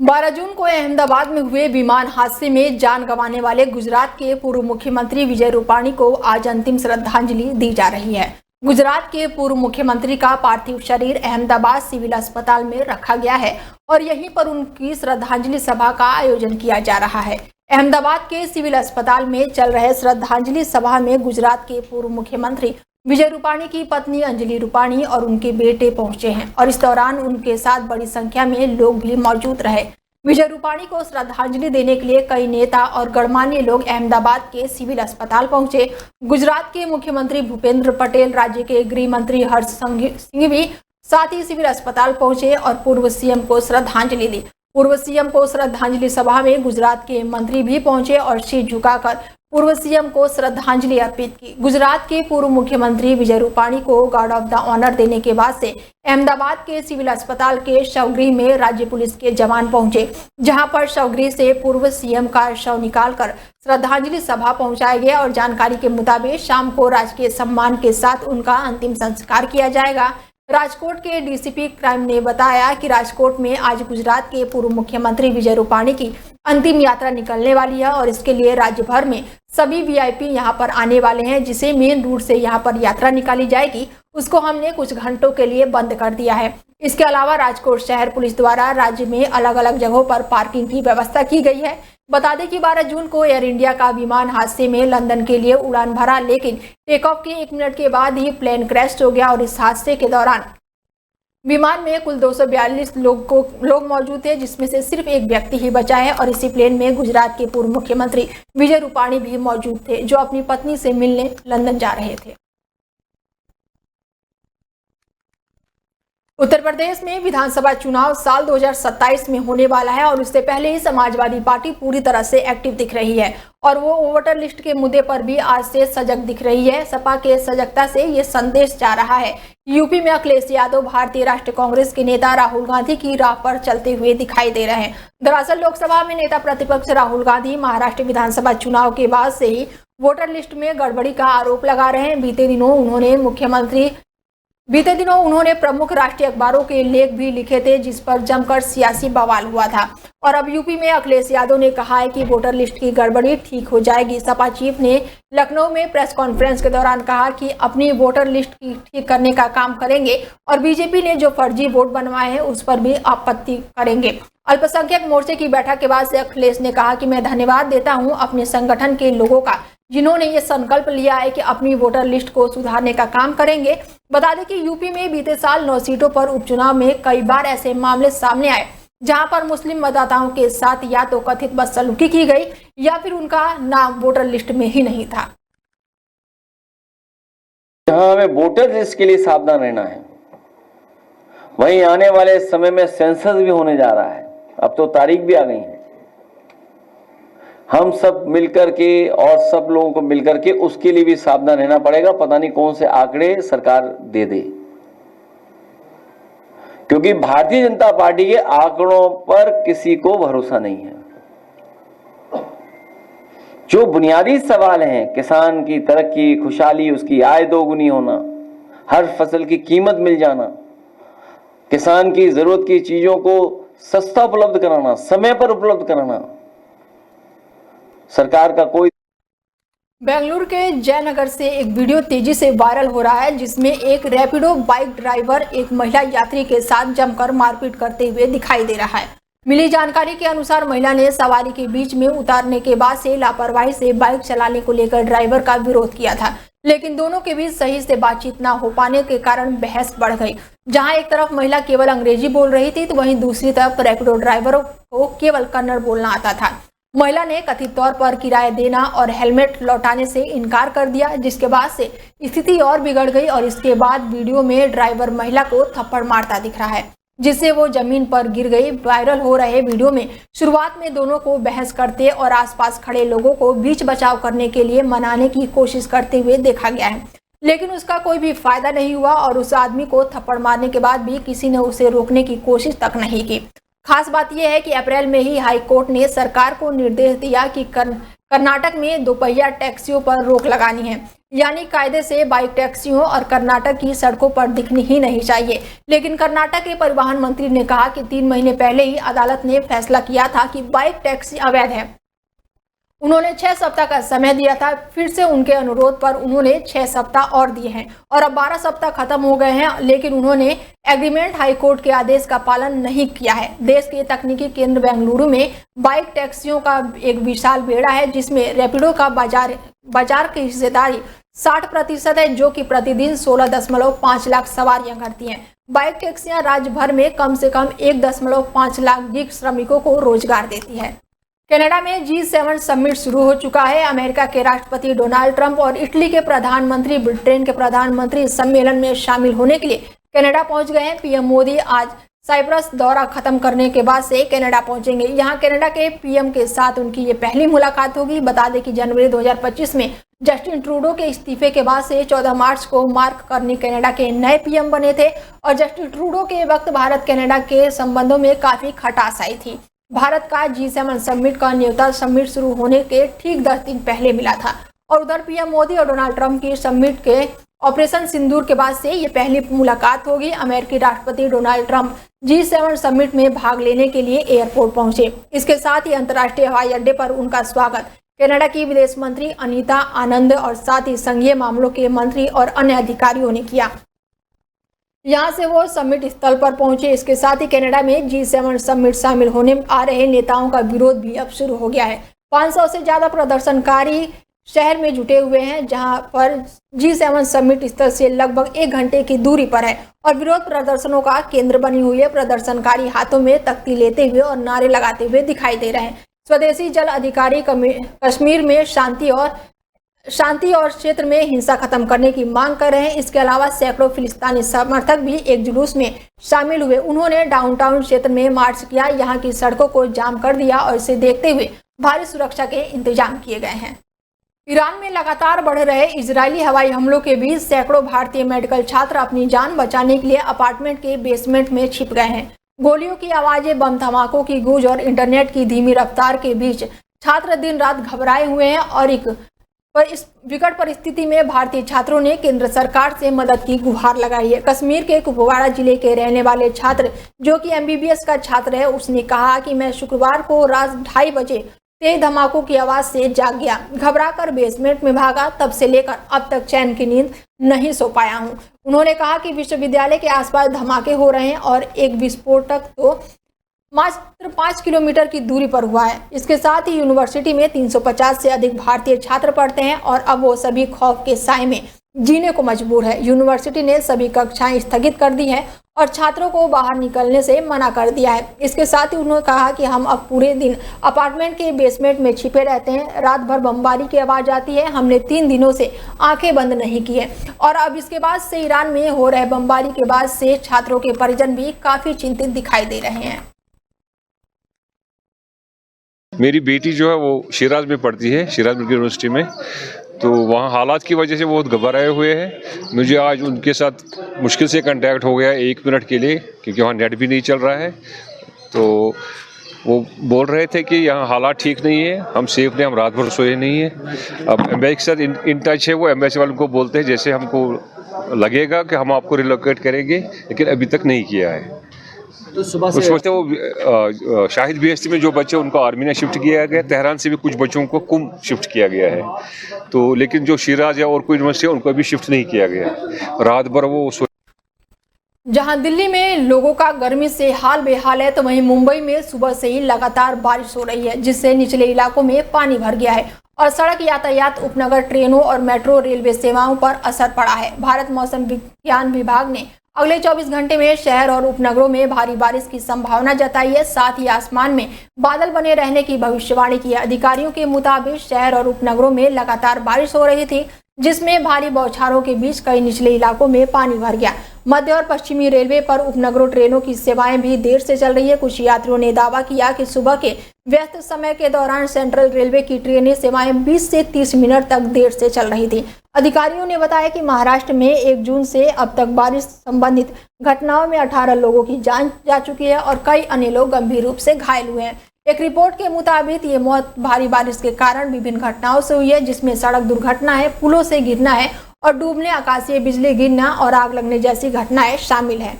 12 जून को अहमदाबाद में हुए विमान हादसे में जान गंवाने वाले गुजरात के पूर्व मुख्यमंत्री विजय रूपाणी को आज अंतिम श्रद्धांजलि दी जा रही है। गुजरात के पूर्व मुख्यमंत्री का पार्थिव शरीर अहमदाबाद सिविल अस्पताल में रखा गया है और यहीं पर उनकी श्रद्धांजलि सभा का आयोजन किया जा रहा है। अहमदाबाद के सिविल अस्पताल में चल रहे श्रद्धांजलि सभा में गुजरात के पूर्व मुख्यमंत्री विजय रूपाणी की पत्नी अंजलि रूपाणी और उनके बेटे पहुंचे हैं और इस दौरान उनके साथ बड़ी संख्या में लोग भी मौजूद रहे। विजय रूपाणी को श्रद्धांजलि देने के लिए कई नेता और गणमान्य लोग अहमदाबाद के सिविल अस्पताल पहुंचे। गुजरात के मुख्यमंत्री भूपेंद्र पटेल, राज्य के गृह मंत्री हर्ष सिंह भी साथ ही सिविल अस्पताल पहुंचे और पूर्व सीएम को श्रद्धांजलि दी। पूर्व सीएम को श्रद्धांजलि सभा में गुजरात के मंत्री भी पहुंचे और शीश झुकाकर पूर्व सीएम को श्रद्धांजलि अर्पित की। गुजरात के पूर्व मुख्यमंत्री विजय रूपाणी को गार्ड ऑफ द ऑनर देने के बाद से अहमदाबाद के सिविल अस्पताल के शवगृह में राज्य पुलिस के जवान पहुंचे, जहां पर शवगृह से पूर्व सीएम का शव निकालकर श्रद्धांजलि सभा पहुंचाया गया और जानकारी के मुताबिक शाम को राजकीय सम्मान के साथ उनका अंतिम संस्कार किया जाएगा। राजकोट के डीसीपी क्राइम ने बताया कि राजकोट में आज गुजरात के पूर्व मुख्यमंत्री विजय रूपाणी की अंतिम यात्रा निकलने वाली है और इसके लिए राज्य भर में सभी वीआईपी यहां पर आने वाले हैं। जिसे मेन रूट से यहां पर यात्रा निकाली जाएगी उसको हमने कुछ घंटों के लिए बंद कर दिया है। इसके अलावा राजकोट शहर पुलिस द्वारा राज्य में अलग अलग जगहों पर पार्किंग की व्यवस्था की गई है। बता दें कि 12 जून को एयर इंडिया का विमान हादसे में लंदन के लिए उड़ान भरा, लेकिन टेक ऑफ के 1 मिनट के बाद ही प्लेन क्रैश हो गया और इस हादसे के दौरान विमान में कुल 242 लोग मौजूद थे, जिसमें से सिर्फ एक व्यक्ति ही बचा है और इसी प्लेन में गुजरात के पूर्व मुख्यमंत्री विजय रूपाणी भी मौजूद थे, जो अपनी पत्नी से मिलने लंदन जा रहे थे। उत्तर प्रदेश में विधानसभा चुनाव साल 2027 में होने वाला है और उससे पहले ही समाजवादी पार्टी पूरी तरह से एक्टिव दिख रही है और वो वोटर लिस्ट के मुद्दे पर भी आज से सजग दिख रही है। सपा के सजगता से ये संदेश जा रहा है। यूपी में अखिलेश यादव भारतीय राष्ट्रीय कांग्रेस के नेता राहुल गांधी की राह पर चलते हुए दिखाई दे रहे हैं। दरअसल लोकसभा में नेता प्रतिपक्ष राहुल गांधी महाराष्ट्र विधानसभा चुनाव के बाद से ही वोटर लिस्ट में गड़बड़ी का आरोप लगा रहे हैं। बीते दिनों उन्होंने प्रमुख राष्ट्रीय अखबारों के लेख भी लिखे थे, जिस पर जमकर सियासी बवाल हुआ था और अब यूपी में अखिलेश यादव ने कहा है कि वोटर लिस्ट की गड़बड़ी ठीक हो जाएगी। सपा चीफ ने लखनऊ में प्रेस कॉन्फ्रेंस के दौरान कहा कि अपनी वोटर लिस्ट की ठीक करने का काम करेंगे और बीजेपी ने जो फर्जी वोट बनवाए हैं उस पर भी आपत्ति करेंगे। अल्पसंख्यक मोर्चे की बैठक के बाद से अखिलेश ने कहा कि मैं धन्यवाद देता हूं अपने संगठन के लोगों का, जिन्होंने ये संकल्प लिया है कि अपनी वोटर लिस्ट को सुधारने का काम करेंगे। बता दें कि यूपी में बीते साल 9 सीटों पर उपचुनाव में कई बार ऐसे मामले सामने आए जहां पर मुस्लिम मतदाताओं के साथ या तो कथित बदसलूकी की गई या फिर उनका नाम वोटर लिस्ट में ही नहीं था। जहां हमें वोटर लिस्ट के लिए सावधान रहना है, वहीं आने वाले समय में सेंसस भी होने जा रहा है। अब तो तारीख भी आ गई है। हम सब मिलकर के और सब लोगों को मिलकर के उसके लिए भी सावधान रहना पड़ेगा। पता नहीं कौन से आंकड़े सरकार दे दे, क्योंकि भारतीय जनता पार्टी के आंकड़ों पर किसी को भरोसा नहीं है। जो बुनियादी सवाल हैं, किसान की तरक्की, खुशहाली, उसकी आय दोगुनी होना, हर फसल की कीमत मिल जाना, किसान की जरूरत की चीजों को सस्ता उपलब्ध कराना, समय पर उपलब्ध कराना, सरकार का कोई। बेंगलुरु के जयनगर से एक वीडियो तेजी से वायरल हो रहा है, जिसमें एक रैपिडो बाइक ड्राइवर एक महिला यात्री के साथ जमकर मारपीट करते हुए दिखाई दे रहा है। मिली जानकारी के अनुसार महिला ने सवारी के बीच में उतारने के बाद से लापरवाही से बाइक चलाने को लेकर ड्राइवर का विरोध किया था, लेकिन दोनों के बीच सही से बातचीत न हो पाने के कारण बहस बढ़ गई। जहां एक तरफ महिला केवल अंग्रेजी बोल रही थी तो वहीं दूसरी तरफ रैपिडो ड्राइवर को केवल कन्नड़ बोलना आता था। महिला ने कथित तौर पर किराया देना और हेलमेट लौटाने से इनकार कर दिया, जिसके बाद से स्थिति और बिगड़ गई और इसके बाद वीडियो में ड्राइवर महिला को थप्पड़ मारता दिख रहा है, जिससे वो जमीन पर गिर गई। वायरल हो रहे वीडियो में शुरुआत में दोनों को बहस करते और आसपास खड़े लोगों को बीच बचाव करने के लिए मनाने की कोशिश करते हुए देखा गया है, लेकिन उसका कोई भी फायदा नहीं हुआ और उस आदमी को थप्पड़ मारने के बाद भी किसी ने उसे रोकने की कोशिश तक नहीं की। खास बात यह है कि अप्रैल में ही हाई कोर्ट ने सरकार को निर्देश दिया कि कर्नाटक में दोपहिया टैक्सियों पर रोक लगानी है। यानी कायदे से बाइक टैक्सियों और कर्नाटक की सड़कों पर दिखनी ही नहीं चाहिए। लेकिन कर्नाटक के परिवहन मंत्री ने कहा कि 3 महीने पहले ही अदालत ने फैसला किया था कि बाइक टैक्सी अवैध है। उन्होंने 6 सप्ताह का समय दिया था। फिर से उनके अनुरोध पर उन्होंने 6 सप्ताह और दिए हैं और अब 12 सप्ताह खत्म हो गए हैं, लेकिन उन्होंने एग्रीमेंट हाईकोर्ट के आदेश का पालन नहीं किया है। देश के तकनीकी केंद्र बेंगलुरु में बाइक टैक्सियों का एक विशाल बेड़ा है, जिसमें रैपिडो का बाजार की हिस्सेदारी 60% है, जो कि प्रतिदिन 16.5 लाख सवारियां करती हैं। बाइक टैक्सियां राज्य भर में कम से कम 1.5 लाख गिग श्रमिकों को रोजगार देती है। कनाडा में G7 समिट शुरू हो चुका है। अमेरिका के राष्ट्रपति डोनाल्ड ट्रंप और इटली के प्रधानमंत्री, ब्रिटेन के प्रधानमंत्री इस सम्मेलन में शामिल होने के लिए कनाडा पहुंच गए हैं। पीएम मोदी आज साइप्रस दौरा खत्म करने के बाद से कनाडा पहुंचेंगे। यहां कनाडा के पीएम के साथ उनकी ये पहली मुलाकात होगी। बता दें कि जनवरी 2025 में जस्टिन ट्रूडो के इस्तीफे के बाद से 14 मार्च को मार्क कार्नी कनाडा के नए पीएम बने थे और जस्टिन ट्रूडो के वक्त भारत कनाडा के संबंधों में काफी खटास आई थी। भारत का G7 समिट का न्योता समिट शुरू होने के ठीक 10 दिन पहले मिला था और उधर पीएम मोदी और डोनाल्ड ट्रंप की समिट के ऑपरेशन सिंदूर के बाद से ये पहली मुलाकात होगी। अमेरिकी राष्ट्रपति डोनाल्ड ट्रंप G7 समिट में भाग लेने के लिए एयरपोर्ट पहुंचे। इसके साथ ही अंतर्राष्ट्रीय हवाई अड्डे पर उनका स्वागत कनाडा की विदेश मंत्री अनीता आनंद और साथ ही संघीय मामलों के मंत्री और अन्य अधिकारियों ने किया। यहां से वो समिट स्थल पर पहुंचे। इसके साथ ही कनाडा में G7 समिट शामिल होने आ रहे नेताओं का विरोध भी अब शुरू हो गया है। 500 से ज्यादा प्रदर्शनकारी शहर में जुटे हुए हैं, जहां पर G7 समिट स्थल से लगभग 1 घंटे की दूरी पर है और विरोध प्रदर्शनों का केंद्र बनी हुई है। प्रदर्शनकारी हाथों में तख्ती लेते हुए और नारे लगाते हुए दिखाई दे रहे हैं। स्वदेशी जल अधिकारी कश्मीर में शांति और क्षेत्र में हिंसा खत्म करने की मांग कर रहे हैं। इसके अलावा सैकड़ों फिलिस्तीनी समर्थक भी एक जुलूस में शामिल हुए। उन्होंने डाउनटाउन क्षेत्र में मार्च किया, यहां की सड़कों को जाम कर दिया और इसे देखते हुए भारी सुरक्षा के इंतजाम किए गए हैं। ईरान में लगातार बढ़ रहे इजरायली हवाई हमलों के बीच सैकड़ों भारतीय मेडिकल छात्र अपनी जान बचाने के लिए अपार्टमेंट के बेसमेंट में छिप गए हैं। गोलियों की आवाजें, बम धमाकों की गूंज और इंटरनेट की धीमी रफ्तार के बीच छात्र दिन रात घबराए हुए हैं और इस विकट परिस्थिति में भारतीय छात्रों ने केंद्र सरकार से मदद की गुहार लगाई है। कश्मीर के कुपवाड़ा जिले के रहने वाले छात्र, जो कि MBBS का छात्र है, उसने कहा कि मैं शुक्रवार को रात 2:30 बजे तेज धमाकों की आवाज से जाग गया, घबराकर बेसमेंट में भागा। तब से लेकर अब तक चैन की नींद नहीं सो पाया हूं। उन्होंने कहा कि विश्वविद्यालय के आसपास धमाके हो रहे हैं और एक विस्फोटक तो मात्र 5 किलोमीटर की दूरी पर हुआ है। इसके साथ ही यूनिवर्सिटी में 350 से अधिक भारतीय छात्र पढ़ते हैं और अब वो सभी खौफ के साए में जीने को मजबूर है। यूनिवर्सिटी ने सभी कक्षाएं स्थगित कर दी है और छात्रों को बाहर निकलने से मना कर दिया है। इसके साथ ही उन्होंने कहा कि हम अब पूरे दिन अपार्टमेंट के बेसमेंट में छिपे रहते हैं। रात भर बमबारी की आवाज आती है। हमने 3 दिनों से आंखें बंद नहीं की है और अब इसके बाद से ईरान में हो रहे बमबारी के बाद से छात्रों के परिजन भी काफी चिंतित दिखाई दे रहे हैं। मेरी बेटी जो है वो शिराज में पढ़ती है, शिराज यूनिवर्सिटी में, तो वहाँ हालात की वजह से बहुत घबराए हुए हैं। मुझे आज उनके साथ मुश्किल से कांटेक्ट हो गया 1 मिनट के लिए, क्योंकि वहाँ नेट भी नहीं चल रहा है। तो वो बोल रहे थे कि यहाँ हालात ठीक नहीं है, हम सेफ नहीं, हम रात भर सोए नहीं है। अब एम्बेसी के साथ इन टच है, वो एम्बेसी वालों को बोलते हैं जैसे हमको लगेगा कि हम आपको रिलोकेट करेंगे, लेकिन अभी तक नहीं किया है। तो सुबह कुछ से सोचते वो शाहिद BST में जो बच्चे उनको आर्मी ने शिफ्ट किया गया, तेहरान से भी कुछ बच्चों को कुम शिफ्ट किया गया है। तो लेकिन जो शिराज या और कोई यूनिवर्सिटी है उनको अभी शिफ्ट नहीं किया गया। रात भर वो जहां दिल्ली में लोगों का गर्मी से हाल बेहाल है, तो वहीं मुंबई में सुबह से ही लगातार बारिश हो रही है, जिससे निचले इलाकों में पानी भर गया है और सड़क यातायात, उपनगर ट्रेनों और मेट्रो रेलवे सेवाओं पर असर पड़ा है। भारत मौसम विज्ञान विभाग ने अगले 24 घंटे में शहर और उपनगरों में भारी बारिश की संभावना जताई है। साथ ही आसमान में बादल बने रहने की भविष्यवाणी की है। अधिकारियों के मुताबिक शहर और उपनगरों में लगातार बारिश हो रही थी, जिसमें भारी बौछारों के बीच कई निचले इलाकों में पानी भर गया। मध्य और पश्चिमी रेलवे पर उपनगरों ट्रेनों की सेवाएं भी देर से चल रही है। कुछ यात्रियों ने दावा किया कि सुबह के व्यस्त समय के दौरान सेंट्रल रेलवे की ट्रेनें सेवाएं 20 से 30 मिनट तक देर से चल रही थी। अधिकारियों ने बताया कि महाराष्ट्र में 1 जून से अब तक बारिश संबंधित घटनाओं में 18 लोगों की जान जा चुकी है और कई अन्य लोग गंभीर रूप से घायल हुए हैं। एक रिपोर्ट के मुताबिक ये मौत भारी बारिश के कारण विभिन्न घटनाओं से हुई है, जिसमें सड़क दुर्घटना है, पुलों से गिरना है और डूबने, आकाशीय बिजली गिरना और आग लगने जैसी घटनाएं शामिल हैं।